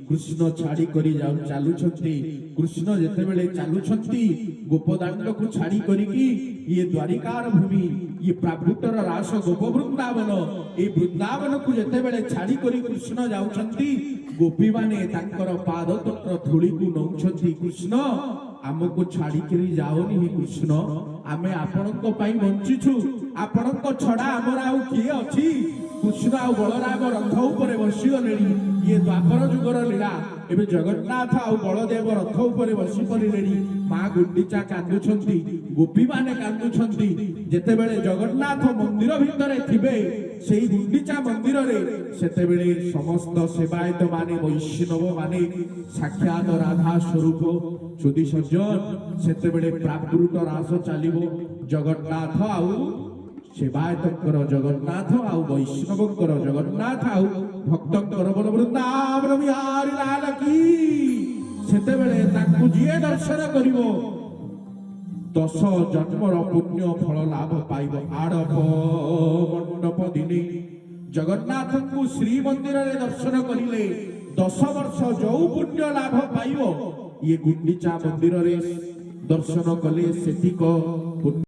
कृष्ण छाड़ी करी चलुछंती कृष्ण जेतेबेले चलुछंती गोपदांड को छाड़ी करिकी ये द्वारिकार भूमि ये प्राभुतर रास गोप वृंदावन ए वृंदावन को जेतेबेले छाड़ी करी कृष्ण जाउछंती गोपी माने तांकर पाद तत्र धूली को नौछंती कृष्ण आमको छाड़ी करी जाओनी हे कृष्ण आमे आपनको पई बंचिछु आपनको छडा हमर आउ किए अछि कृष्ण आ बलराम रथ उपरे बसी गलेनी ये द्वापर जुगर लीला एबे जगन्नाथ आ बलदेव रथ उपरे बसी परिलेनी मां गुंडीचा कांदुछंती गोपी माने कांदुछंती जेतेबेले जगन्नाथ मंदिर भितरे थिबे सेही गुंडीचा मंदिर रे सेतेबेले समस्त सेवायत माने वैष्णव माने साक्षात राधा स्वरूप सुधी सज्जन सेतेबेले प्राकृत रास चालिबो जगन्नाथ आउ सेवायतर जगन्नाथ आउ वैष्णवकर जगन्नाथ आउ भक्तकर बल वृंदावन बिहारी लाल की सेतेबेले ताकू जिए दर्शन करिवो 10 जन्मर पुण्य फल लाभ पाइबो आड़प मंडप दिने जगन्नाथ को श्री मंदिर रे दर्शन करिले 10 वर्ष जो पुण्य लाभ पाइबो ये गुंडीचा मंदिर रे दर्शन कले सेतिक